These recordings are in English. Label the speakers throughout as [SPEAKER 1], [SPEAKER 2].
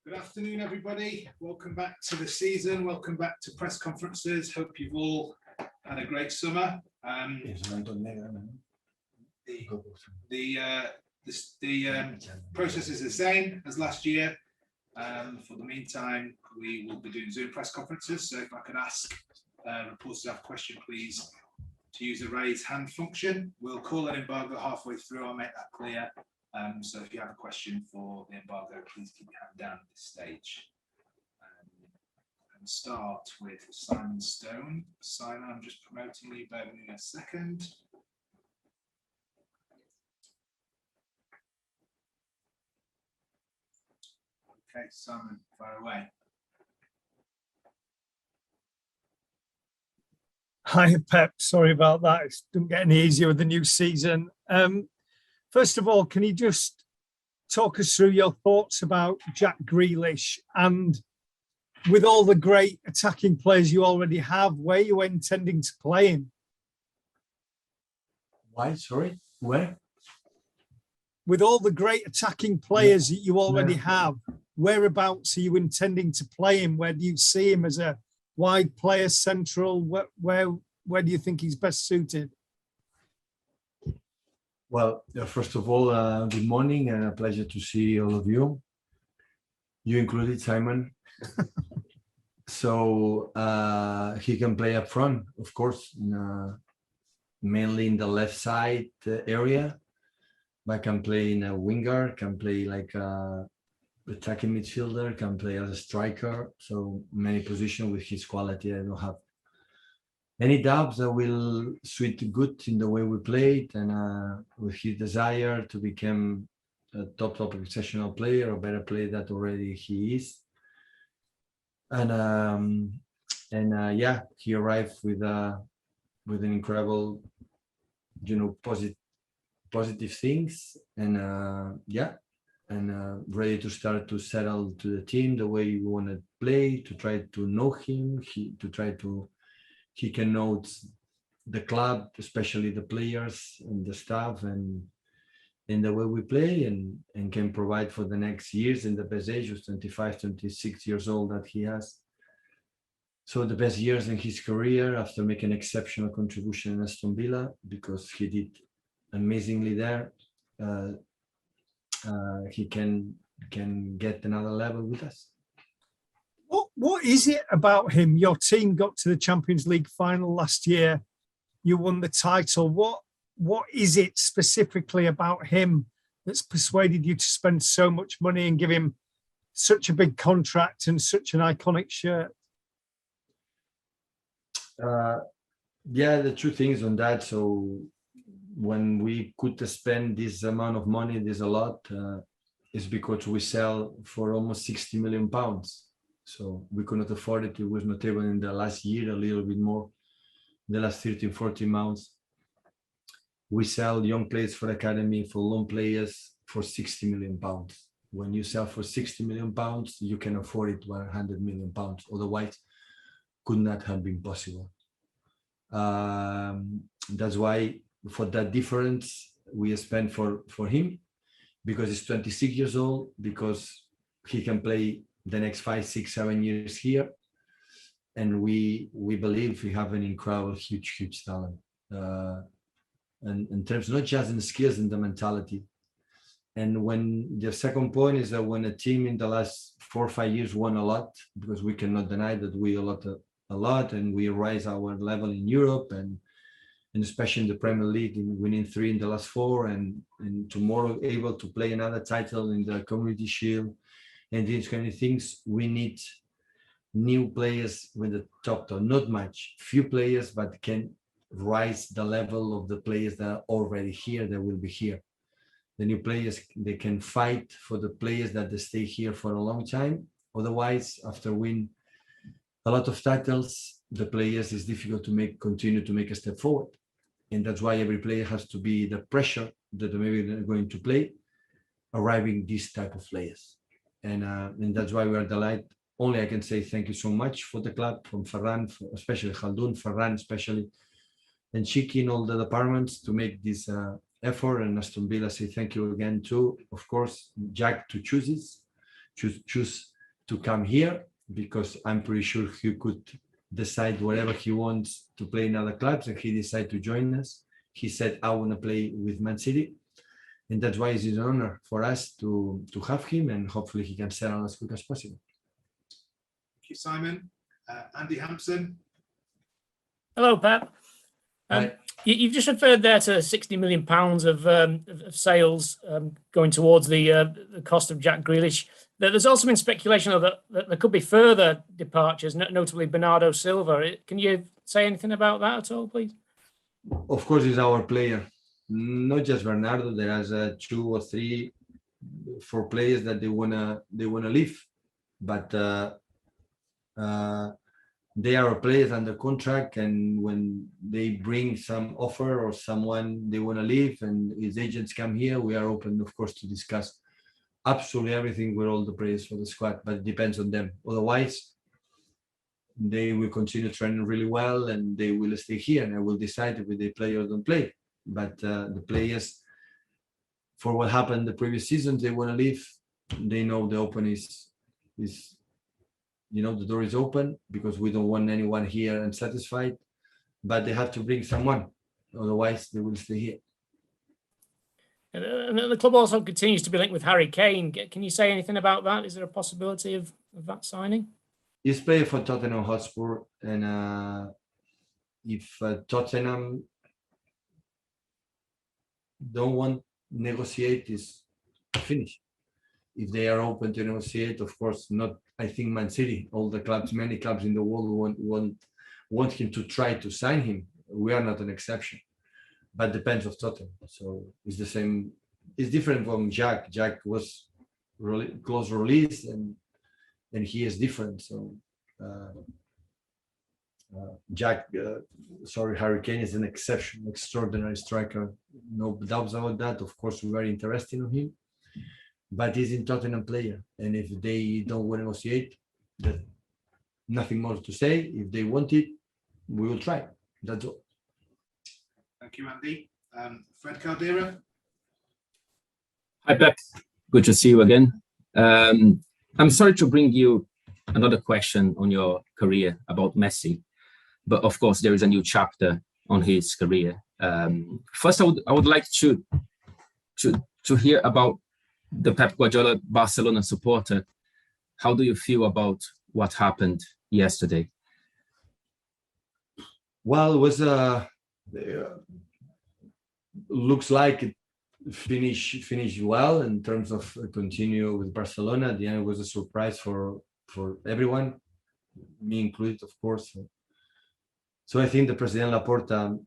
[SPEAKER 1] Good afternoon, everybody. Welcome back to the season. Welcome back to press conferences. Hope you've all had a great summer. The process is the same as last year. For the meantime, we will be doing Zoom press conferences. So if I could ask reporters to have a question, please, to use the raise hand function. We'll call an embargo halfway through. I'll make that clear. So if you have a question for the embargo, please keep your hand down at this stage. And start with Simon Stone. Simon, I'm just promoting you. Bear with me a second. Okay, Simon, fire away.
[SPEAKER 2] Hi, Pep. Sorry about that. It didn't get any easier with the new season. First of all, can you just talk us through your thoughts about Jack Grealish, and with all the great attacking players you already have, where you were intending to play him?
[SPEAKER 3] Why? Sorry, where?
[SPEAKER 2] With all the great attacking players that you already have, whereabouts are you intending to play him? Where do you see him as a wide player, central? Where do you think he's best suited?
[SPEAKER 3] Well, first of all, good morning and a pleasure to see all of you. You included, Simon. So he can play up front, of course, mainly in the left side area. But can play in a winger, can play like a attacking midfielder, can play as a striker. So many positions with his quality. I don't have any doubts that will suit good in the way we played, and with his desire to become a top exceptional player, a better player that already he is. And yeah, he arrived with an incredible, positive things, and yeah, and ready to start to settle to the team the way we want to play, to try to know him, he can know the club, especially the players and the staff, and in the way we play, and can provide for the next years in the best age of 25, 26 years old that he has. So the best years in his career after making exceptional contribution in Aston Villa, because he did amazingly there. He can get another level with us.
[SPEAKER 2] What is it about him? Your team got to the Champions League final last year. You won the title. What is it specifically about him that's persuaded you to spend so much money and give him such a big contract and such an iconic shirt?
[SPEAKER 3] Yeah, the two things on that. So when we could spend this amount of money, this a lot, is because we sell for almost 60 million pounds. So we could not afford it. It was not able in the last year, a little bit more, the last 13, 14 months. We sell young players for academy, for loan players for 60 million pounds. When you sell for 60 million pounds, you can afford it 100 million pounds. Otherwise, could not have been possible. That's why for that difference, we spend for him, because he's 26 years old, because he can play the next 5, 6, 7 years here, and we believe we have an incredible, huge talent, and in terms not just in the skills and the mentality. And when the second point is that when a team in the last 4 or 5 years won a lot, because we cannot deny that we a lot, and we raise our level in Europe, and especially in the Premier League, in winning 3 in the last 4, and tomorrow able to play another title in the Community Shield. And these kind of things, we need new players with the top, not much, few players, but can rise the level of the players that are already here, that will be here. The new players, they can fight for the players that they stay here for a long time. Otherwise, after win a lot of titles, the players is difficult to continue to make a step forward. And that's why every player has to be the pressure that maybe they're going to play, arriving these type of players. And that's why we are delighted. Only I can say thank you so much for the club, from Ferran, especially Khaldun, Ferran especially, and Chiki in all the departments to make this effort. And Aston Villa say thank you again too. Of course, Jack to choose to come here, because I'm pretty sure he could decide whatever he wants to play in other clubs, and he decided to join us. He said, I want to play with Man City. And that's why it's an honor for us to have him, and hopefully he can settle as quick as possible.
[SPEAKER 1] Thank you, Simon. Andy Hampson.
[SPEAKER 4] Hello, Pep.
[SPEAKER 3] Hi.
[SPEAKER 4] You've just referred there to £60 million of sales going towards the cost of Jack Grealish. There's also been speculation that there could be further departures, notably Bernardo Silva. Can you say anything about that at all, please?
[SPEAKER 3] Of course, he's our player. Not just Bernardo. There are 2 or 3, 4 players that they wanna leave, but they are players under contract, and when they bring some offer or someone they want to leave and his agents come here, we are open, of course, to discuss absolutely everything with all the players for the squad, but it depends on them. Otherwise, they will continue training really well and they will stay here, and I will decide if they play or don't play. But the players, for what happened the previous season, they want to leave. They know the open is the door is open, because we don't want anyone here unsatisfied, but they have to bring someone, otherwise they will stay here.
[SPEAKER 4] And the club also continues to be linked with Harry Kane. Can you say anything about that? Is there a possibility of that signing?
[SPEAKER 3] He's playing for Tottenham Hotspur, and if Tottenham don't want to negotiate, is finished. If they are open to negotiate, of course, not. I think Man City, all the clubs, many clubs in the world want him to try to sign him. We are not an exception, but depends of Tottenham. So it's the same. It's different from Jack. Jack was really close release, and he is different. So Harry Kane is an exception, extraordinary striker. No doubts about that. Of course, we're very interested in him. But he's a Tottenham player, and if they don't want to negotiate, there's nothing more to say. If they want it, we will try. That's all.
[SPEAKER 1] Thank you, Andy. Fred Caldera.
[SPEAKER 5] Hi, Pep. Good to see you again. I'm sorry to bring you another question on your career about Messi, but of course there is a new chapter on his career. First, I would like to hear about the Pep Guardiola Barcelona supporter. How do you feel about what happened yesterday?
[SPEAKER 3] Well, it was looks like it finished well in terms of continue with Barcelona. At the end, it was a surprise for everyone, me included, of course. So I think the President Laporta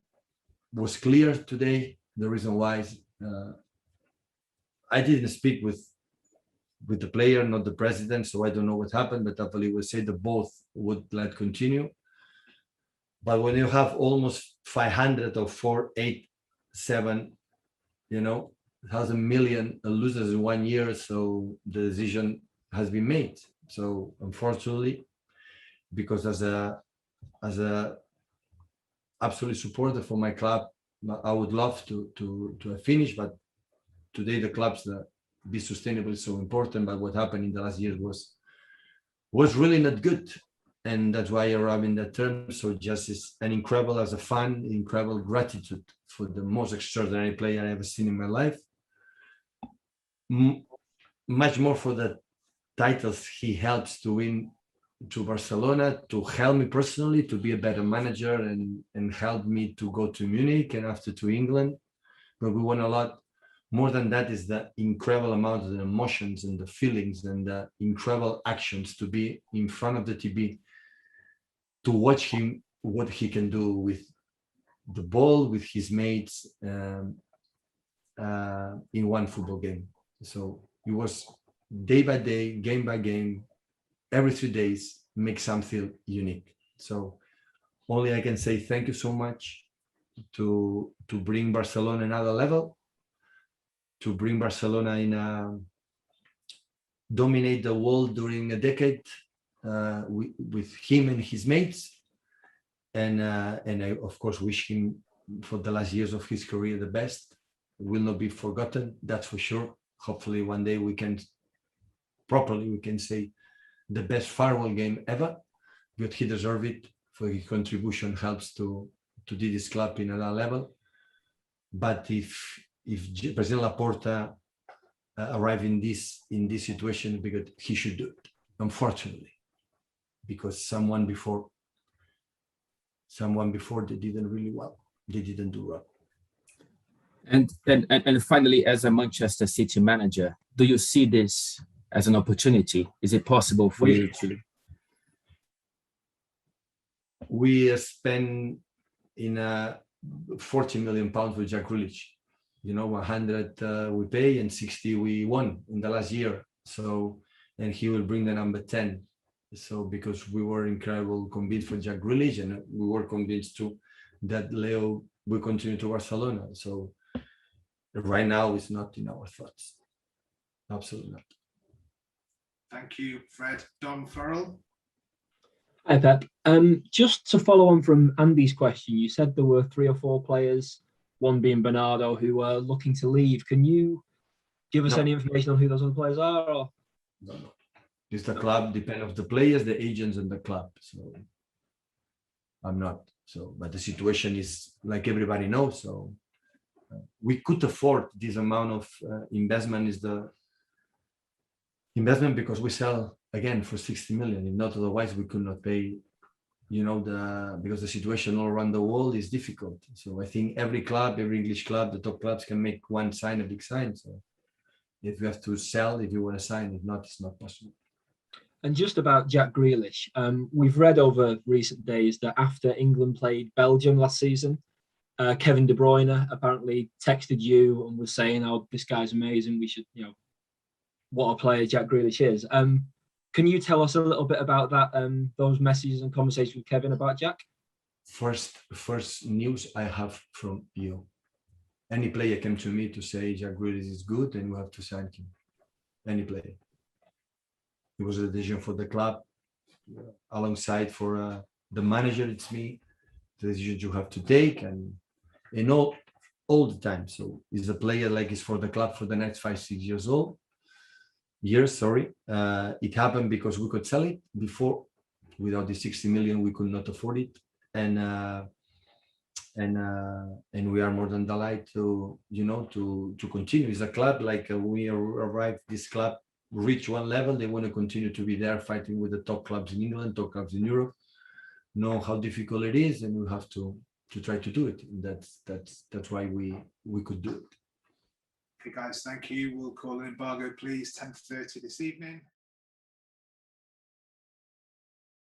[SPEAKER 3] was clear today. The reason why is, I didn't speak with the player, not the president, so I don't know what happened, but I believe we say that both would let continue. But when you have almost 500 or 487, 1,000 million losers in 1 year, so the decision has been made. So unfortunately, because as a absolute supporter for my club, I would love to finish, but today the clubs that be sustainable is so important. But what happened in the last years was really not good, and that's why I arrived in that term. So just is an incredible, as a fan, incredible gratitude for the most extraordinary player I ever seen in my life. Much more for the titles he helps to win to Barcelona, to help me personally to be a better manager, and help me to go to Munich and after to England. But we won a lot. More than that is the incredible amount of the emotions and the feelings and the incredible actions to be in front of the TV, to watch him, what he can do with the ball, with his mates in one football game. So it was day by day, game by game, every 3 days, make something unique. So only I can say thank you so much to bring Barcelona another level, to bring Barcelona dominate the world during a decade with him and his mates, and I of course wish him for the last years of his career the best. It will not be forgotten, that's for sure. Hopefully one day we can say the best farewell game ever, but he deserved it for his contribution. Helps to do this club in another level. But if President Laporta arrive in this situation, because he should do it, unfortunately, because someone before they didn't really well. They didn't do well.
[SPEAKER 5] And finally, as a Manchester City manager, do you see this as an opportunity? Is it possible for you to?
[SPEAKER 3] We spend in 40 million pounds with Jack Grealish. 100 we pay and 60 we won in the last year. So, and he will bring the number 10. So because we were incredible convinced for Jack Grealish, and we were convinced too that Leo will continue to Barcelona. So right now it's not in our thoughts. Absolutely not.
[SPEAKER 1] Thank you, Fred. Dom Farrell.
[SPEAKER 6] Hi, Pep. Just to follow on from Andy's question, you said there were 3 or 4 players, one being Bernardo, who were looking to leave. Can you give us any information on who those other players are? Or?
[SPEAKER 3] No. It's the club, depend of the players, the agents, and the club. So I'm not. So, but the situation is like everybody knows. So we could afford this amount of investment. Is the investment because we sell again for 60 million. If not, otherwise we could not pay. Because the situation all around the world is difficult. So I think every club, every English club, the top clubs can make one sign, a big sign. So if you have to sell, if you want to sign, if not, it's not possible.
[SPEAKER 6] And just about Jack Grealish, we've read over recent days that after England played Belgium last season, Kevin De Bruyne apparently texted you and was saying, "Oh, this guy's amazing. We should, what a player Jack Grealish is." Can you tell us a little bit about that? Those messages and conversations with Kevin about Jack.
[SPEAKER 3] First news I have from you. Any player came to me to say Jack Grealish is good and we have to sign him. Any player. It was a decision for the club, alongside for the manager. It's me. The decision you have to take, and all the time. So he's a player like he's for the club for the next 5-6 years old. It happened because we could sell it before. Without the 60 million, we could not afford it, and we are more than delighted to continue. It's a club like we arrived. This club reach one level, they want to continue to be there fighting with the top clubs in England, top clubs in Europe. Know how difficult it is, and we have to try to do it. And that's why we could do it.
[SPEAKER 1] Okay, guys, thank you. We'll call an embargo, please. 10:30 this evening.